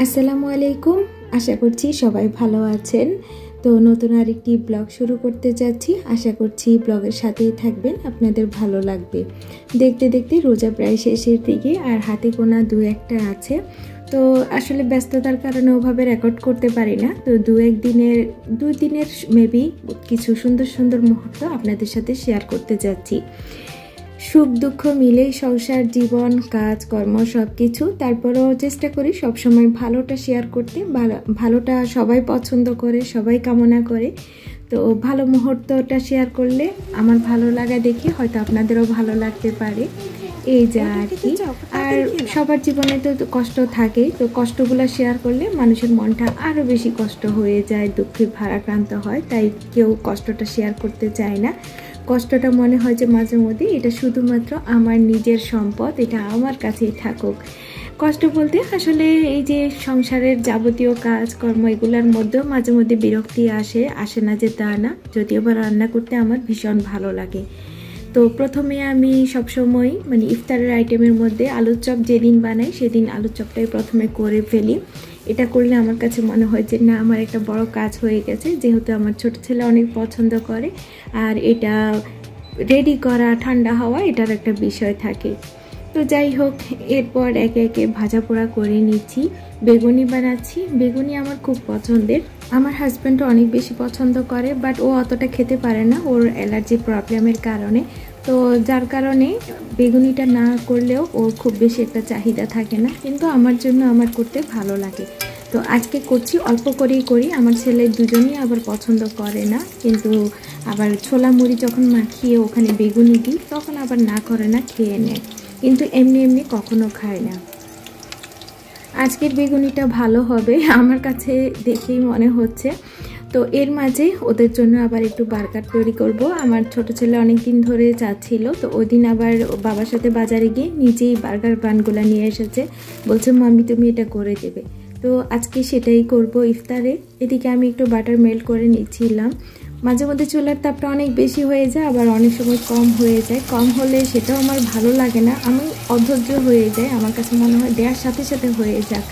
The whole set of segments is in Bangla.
আসসালামু আলাইকুম। আশা করছি সবাই ভালো আছেন। তো নতুন আরেকটি ব্লগ শুরু করতে যাচ্ছি। আশা করছি ব্লগের সাথেই থাকবেন, আপনাদের ভালো লাগবে। দেখতে দেখতে রোজা প্রায় শেষের দিকে, আর হাতে গোনা দু একটা আছে। তো আসলে ব্যস্ততার কারণে ওভাবে রেকর্ড করতে পারি না। তো দুই দিনের মেবি কিছু সুন্দর সুন্দর মুহূর্ত আপনাদের সাথে শেয়ার করতে যাচ্ছি। সুখ দুঃখ মিলেই সংসার, জীবন, কাজ কর্ম সব কিছু। তারপরেও চেষ্টা করি সবসময় ভালোটা শেয়ার করতে। ভালোটা সবাই পছন্দ করে, সবাই কামনা করে। তো ভালো মুহূর্তটা শেয়ার করলে আমার ভালো লাগা দেখে হয়তো আপনাদেরও ভালো লাগতে পারে, এই যা আর কি। আর সবার জীবনে তো কষ্ট থাকে, তো কষ্টগুলো শেয়ার করলে মানুষের মনটা আরও বেশি কষ্ট হয়ে যায়, দুঃখে ভারাক্রান্ত হয়। তাই কেউ কষ্টটা শেয়ার করতে চায় না। কষ্টটা মনে হয় যে মাঝে মধ্যে এটা শুধুমাত্র আমার নিজের সম্পদ, এটা আমার কাছেই থাকুক। কষ্ট বলতে আসলে এই যে সংসারের যাবতীয় কাজকর্ম এগুলোর মধ্যেও মাঝে মধ্যে বিরক্তি আসে না যে তা না। যদিও বা রান্না করতে আমার ভীষণ ভালো লাগে। তো প্রথমে আমি সবসময় ইফতারের আইটেমের মধ্যে আলুর চপ যেদিন বানাই সেদিন আলুর চপটাই প্রথমে করে ফেলি। এটা করলে আমার কাছে মনে হয় যে না, আমার একটা বড় কাজ হয়ে গেছে, যেহেতু আমার ছোট ছেলে অনেক পছন্দ করে। আর এটা রেডি করা, ঠান্ডা হওয়া, এটার একটা বিষয় থাকে। তো যাই হোক, এরপর একে একে ভাজা পোড়া করে নিচ্ছি। বেগুনি বানাচ্ছি। বেগুনি আমার খুব পছন্দের। আমার হাজব্যান্ডও অনেক বেশি পছন্দ করে, বাট ও অতটা খেতে পারে না ওর অ্যালার্জি প্রবলেমের কারণে। তো যার কারণে বেগুনিটা না করলেও ওর খুব বেশি একটা চাহিদা থাকে না, কিন্তু আমার জন্য আমার করতে ভালো লাগে। তো আজকে করছি, অল্প করেই করি। আমার ছেলে দুজনেই আবার পছন্দ করে না, কিন্তু আবার ছোলা মুড়ি যখন মাখিয়ে ওখানে বেগুনি দিই তখন আবার না করে না, খেয়ে নেয়। কিন্তু এমনি এমনি কখনো খায় না। আজকের বেগুনিটা ভালো হবে আমার কাছে দেখেই মনে হচ্ছে। তো এর মাঝে ওদের জন্য আবার একটু বার্গার তৈরি করব। আমার ছোট ছেলে অনেক দিন ধরে চাচ্ছিল, তো ওই দিন আবার বাবার সাথে বাজারে গিয়ে নিজেই বার্গার বানগুলো নিয়ে এসেছে। বলছে মাম্মি তুমি এটা করে দেবে। তো আজকে সেটাই করব ইফতারে। এদিকে আমি একটু বাটার মেল্ট করে নিচ্ছিলাম। মাঝে মধ্যে চুলার তাপটা অনেক বেশি হয়ে যায়, আবার অনেক সময় কম হয়ে যায়। কম হলে সেটাও আমার ভালো লাগে না, আমি অধৈর্য হয়ে যায়। আমার কাছে মনে হয় দেওয়ার সাথে সাথে হয়ে যাক।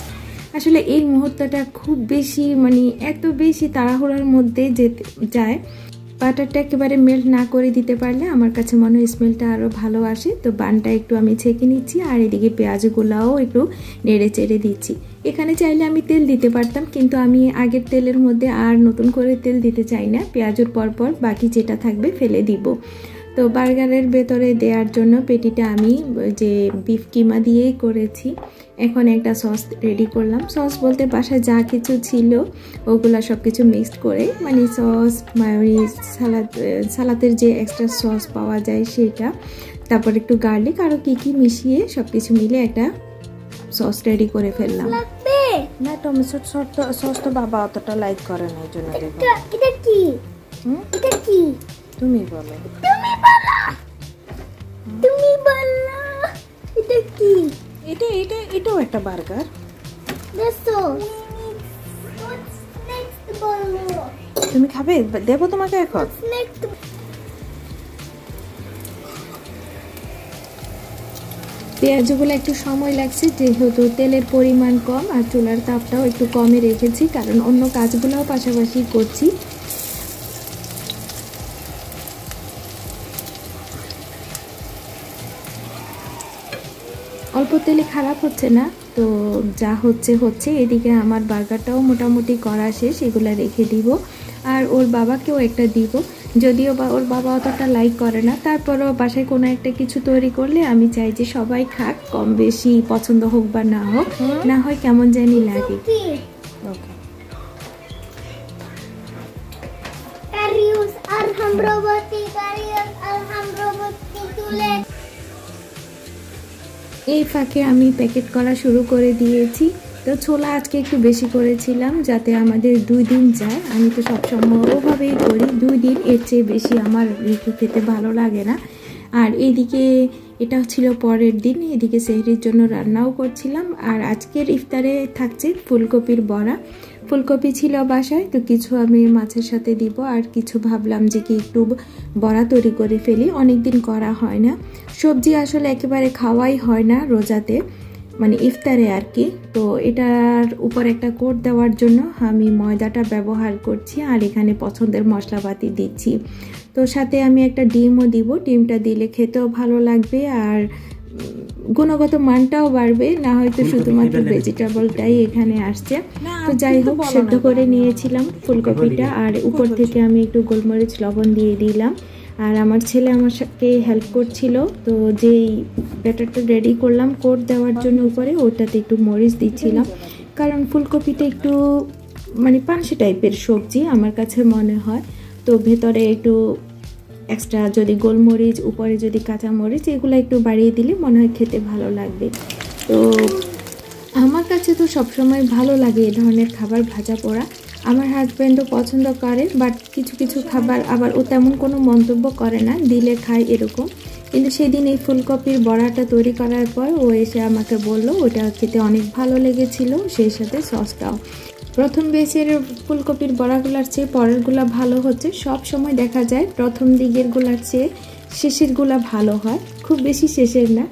আসলে এই মুহূর্তটা খুব বেশি এত বেশি তাড়াহুড়ার মধ্যে যেতে যায়। বাটারটা একেবারে মেল্ট না করে দিতে পারলে আমার কাছে মনে হয় স্মেলটা আরও ভালো আসে। তো বানটা একটু আমি ছেঁকে নিচ্ছি, আর এদিকে পেঁয়াজগুলাও একটু নেড়ে চেড়ে দিচ্ছি। এখানে চাইলে আমি তেল দিতে পারতাম, কিন্তু আমি আগের তেলের মধ্যে আর নতুন করে তেল দিতে চাই না। পেঁয়াজের পরপর বাকি যেটা থাকবে ফেলে দিব। তো বার্গারের ভেতরে দেওয়ার জন্য পেটিটা আমি যে বিফ কিমা দিয়েই করেছি। এখন একটা সস রেডি করলাম। সস বলতে বাসায় যা কিছু ছিল ওগুলা সব কিছু মিক্সড করে, সস, মায়োনিজ, সালাদের যে এক্সট্রা সস পাওয়া যায় সেটা, তারপর একটু গার্লিক, আরও কী মিশিয়ে সব কিছু মিলে একটা সস রেডি করে ফেললাম। না, টমেটো সস তো বাবা অতটা লাইক করে না, এই জন্য দেবো। এটা কি? এটা কি? তুমি বলো। তুমি বলো এটা কি? এটাও একটা বার্গার। তুমি খাবে? দেবো তোমাকে এখন। পেঁয়াজগুলো একটু সময় লাগছে, যেহেতু তেলের পরিমাণ কম আর চুলার তাপটাও একটু কমে রেখেছি, কারণ অন্য কাজগুলোও পাশাপাশি করছি। অল্প তেলে খারাপ হচ্ছে না, তো যা হচ্ছে। এদিকে আমার বার্গারটাও মোটামুটি করা শেষ, এগুলো রেখে দিব। আর ওর বাবাকেও একটা দিব, যদিও বা ওর বাবা অতটা লাইক করে না। তারপরেও বাসায় কোনো একটা কিছু তৈরি করলে আমি চাই যে সবাই খাক, কম বেশি পছন্দ হোক বা না হোক, না হয় কেমন জানি লাগে। এই ফাঁকে আমি প্যাকেট করা শুরু করে দিয়েছি। তো ছোলা আজকে একটু বেশি করেছিলাম যাতে আমাদের 2 দিন যায়। আমি তো সবসময় ওভাবেই করি, 2 দিন, এর চেয়ে বেশি আমার রেখে খেতে ভালো লাগে না। আর এইদিকে এটা ছিল পরের দিন, এদিকে সেহরির জন্য রান্নাও করছিলাম। আর আজকের ইফতারে থাকছে ফুলকপির বড়া। ফুলকপি ছিল বাসায়, তো কিছু আমি মাছের সাথে দিব, আর কিছু ভাবলাম যে কি একটু বড়া তৈরি করে ফেলি, অনেক দিন করা হয় না। সবজি আসলে একেবারে খাওয়াই হয় না রোজাতে। মানে ইফতারে আর কি। তো এটার উপর একটা কোট দেওয়ার জন্য আমি ময়দাটা ব্যবহার করছি আর এখানে পছন্দের মশলাপাতি দিচ্ছি। তো সাথে আমি একটা ডিমও দিব, ডিমটা দিলে খেতেও ভালো লাগবে আর গুণগত মানটাও বাড়বে, না হয়তো শুধুমাত্র ভেজিটেবলটাই এখানে আসছে। তো যাই হোক, সেদ্ধ করে নিয়েছিলাম ফুলকপিটা আর উপর থেকে আমি একটু গোলমরিচ লবণ দিয়ে দিলাম। আর আমার ছেলে আমার সাথে হেল্প করছিল। তো যেই ব্যাটারটা রেডি করলাম কোট দেওয়ার জন্য উপরে, ওটাতে একটু মরিচ দিচ্ছিলাম, কারণ ফুলকপিটা একটু মানে পানসে টাইপের সবজি আমার কাছে মনে হয়। তো ভেতরে একটু এক্সট্রা যদি গোলমরিচ, উপরে যদি কাঁচামরিচ, এগুলো একটু বাড়িয়ে দিলে মনে হয় খেতে ভালো লাগবে। তো আমার কাছে তো সবসময় ভালো লাগে এ ধরনের খাবার, ভাজা পোড়া। আমার হাজব্যান্ডও পছন্দ করে, বাট কিছু কিছু খাবার আবার ও তেমন কোনো মন্তব্য করে না, দিলে খায় এরকম। কিন্তু সেদিন এই ফুলকপির বড়াটা তৈরি করার পর ও এসে আমাকে বলল ওটা খেতে অনেক ভালো লেগেছিল, সেই সাথে সসটাও। প্রথম বেচের ফুলকপির বড়াগুলার চেয়ে পরেরগুলা ভালো হচ্ছে। সব সময় দেখা যায় প্রথম দিকেরগুলার চেয়ে শেষেরগুলা ভালো হয়, খুব বেশি শেষের না।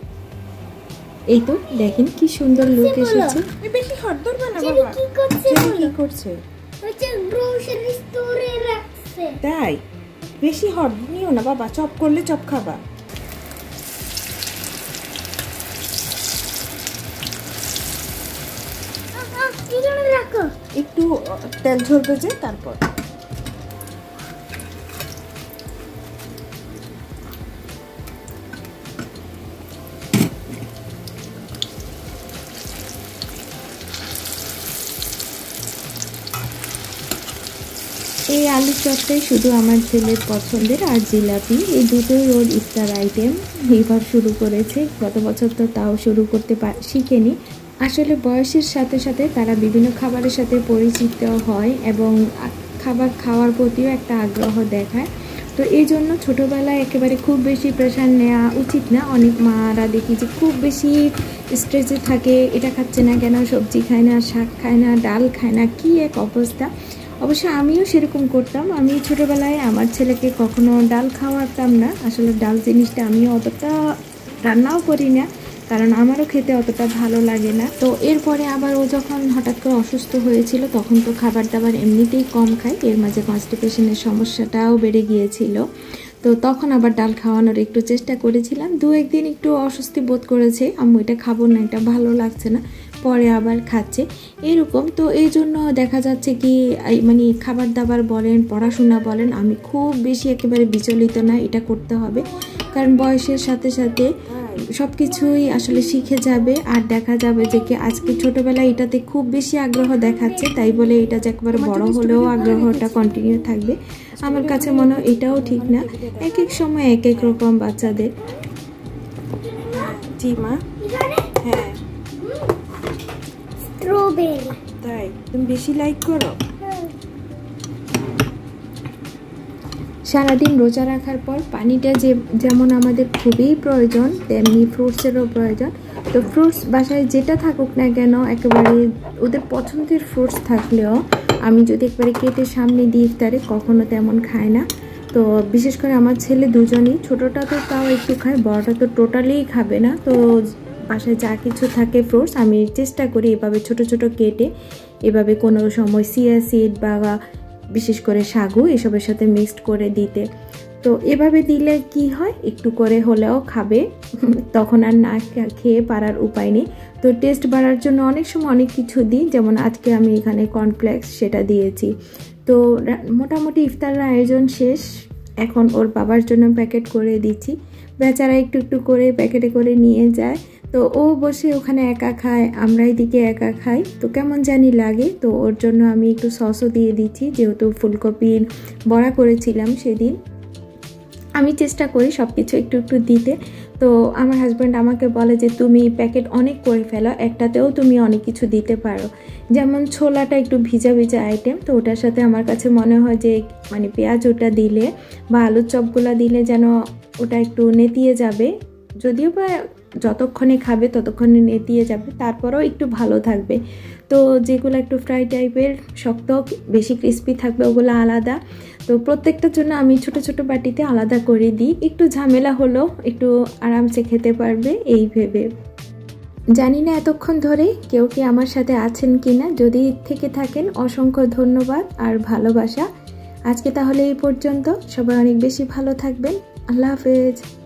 এই তো দেখেন কি সুন্দর লুক এসেছে। বেশি হট ধরবে না বাবা। কি করছে কি করছে? ওটা গ্রোসারি স্টোরে রাখছে। তাই বেশি হট নিও না বাবা, চপ করলে চপ খাবা। এখানে রাখো। একটু তেল ঝরবে যে, তারপর এই আলুর চপটাই শুধু আমার ছেলের পছন্দের, আর জিলাপি, এই দুটোই ওর ইফতার আইটেম। এবার শুরু করেছে, গত বছর তো তাও শুরু করতে শিখেনি। আসলে বয়সের সাথে সাথে তারা বিভিন্ন খাবারের সাথে পরিচিত হয় এবং খাবার খাওয়ার প্রতিও একটা আগ্রহ দেখায়। তো এই জন্য ছোটোবেলায় একেবারে খুব বেশি প্রেশার নেওয়া উচিত না। অনেক মারা দেখি যে খুব বেশি স্ট্রেসে থাকে, এটা খাচ্ছে না কেন, সবজি খায় না, শাক খায় না, ডাল খায় না, কী এক অবস্থা। অবশ্য আমিও সেরকম করতাম। আমি ছোটোবেলায় আমার ছেলেকে কখনো ডাল খাওয়াতাম না। আসলে ডাল জিনিসটা আমিও অতটা রান্নাও করি না, কারণ আমারও খেতে অতটা ভালো লাগে না। তো এরপরে আবার ও যখন হঠাৎ করে অসুস্থ হয়েছিল, তখন তো খাবার দাবার এমনিতেই কম খায়, এর মাঝে কনস্টিপেশনের সমস্যাটাও বেড়ে গিয়েছিল। তো তখন আবার ডাল খাওয়ানোর একটু চেষ্টা করেছিলাম, দু একদিন একটু অস্বস্তি বোধ করেছে, আম্মু এটা খাবো না, এটা ভালো লাগছে না, পরে আবার খাচ্ছে এরকম। তো এই জন্য দেখা যাচ্ছে কি মানে খাবার দাবার বলেন, পড়াশোনা বলেন, আমি খুব বেশি একেবারে বিচলিত না, এটা করতে হবে, কারণ বয়সের সাথে সাথে সব কিছুই আসলে শিখে যাবে। আর দেখা যাবে যে কি আজকে ছোটোবেলায় এটাতে খুব বেশি আগ্রহ দেখাচ্ছে, তাই বলে এটা যে একবার বড় হলেও আগ্রহটা কন্টিনিউ থাকবে, আমার কাছে মনে হয় এটাও ঠিক না। এক এক সময় এক এক রকম বাচ্চাদের। জি মা। হ্যাঁ স্ট্রবেরি। তাই তুমি বেশি লাইক করো? সারাদিন রোজা রাখার পর পানিটা যেমন আমাদের খুবই প্রয়োজন, তেমনি ফ্রুটসেরও প্রয়োজন। তো ফ্রুটস বাসায় যেটা থাকুক না কেন, একেবারে ওদের পছন্দের ফ্রুটস থাকলেও আমি যদি একবারে কেটে সামনে দিই ইফতারে, কখনো তেমন খায় না। তো বিশেষ করে আমার ছেলে দুজনই, ছোটোটা তো তাও একটু খায়, বড়টা তো টোটালিই খাবে না। তো বাসায় যা কিছু থাকে ফ্রুটস আমি চেষ্টা করি এভাবে ছোট ছোট কেটে, এভাবে কোনো সময় চিয়া সিড বা বিশেষ করে সাগু এসবের সাথে মিক্সড করে দিতে। তো এভাবে দিলে কি হয়, একটু করে হলেও খাবে, তখন আর না খেয়ে পারার উপায় নেই। তো টেস্ট বাড়ার জন্য অনেক সময় অনেক কিছু দিই, যেমন আজকে আমি এখানে কর্নফ্লেক্স সেটা দিয়েছি। তো মোটামুটি ইফতারের আয়োজন শেষ, এখন ওর বাবার জন্য প্যাকেট করে দিচ্ছি। বেচারা একটু একটু করে প্যাকেটে করে নিয়ে যায়। তো ও বসে ওখানে একা খায়, আমরা এদিকে একা খাই, তো কেমন জানি লাগে। তো ওর জন্য আমি একটু সসও দিয়ে দিচ্ছি, যেহেতু ফুলকপির বড়া করেছিলাম সেদিন। আমি চেষ্টা করি সব কিছু একটু একটু দিতে। তো আমার হাজব্যান্ড আমাকে বলে যে তুমি প্যাকেট অনেক করে ফেলো, একটাতেও তুমি অনেক কিছু দিতে পারো। যেমন ছোলাটা একটু ভিজা ভিজা আইটেম, তো ওটার সাথে আমার কাছে মনে হয় যে মানে পেঁয়াজ ওটা দিলে বা আলুর চপগুলা দিলে যেন ওটা একটু নেতিয়ে যাবে, যদিও বা যতক্ষণে খাবে ততক্ষণে নেতিয়ে যাবে, তারপরেও একটু ভালো থাকবে। তো যেগুলো একটু ফ্রাই টাইপের শক্ত বেশি ক্রিস্পি থাকবে ওগুলো আলাদা। তো প্রত্যেকটার জন্য আমি ছোট ছোট বাটিতে আলাদা করে দিই, একটু ঝামেলা হলো, একটু আরামসে খেতে পারবে এই ভেবে। জানি না এতক্ষণ ধরে কেউ কি আমার সাথে আছেন কিনা, যদি থেকে থাকেন অসংখ্য ধন্যবাদ আর ভালোবাসা। আজকে তাহলে এই পর্যন্ত, সবাই অনেক বেশি ভালো থাকবেন। আল্লাহ হাফেজ।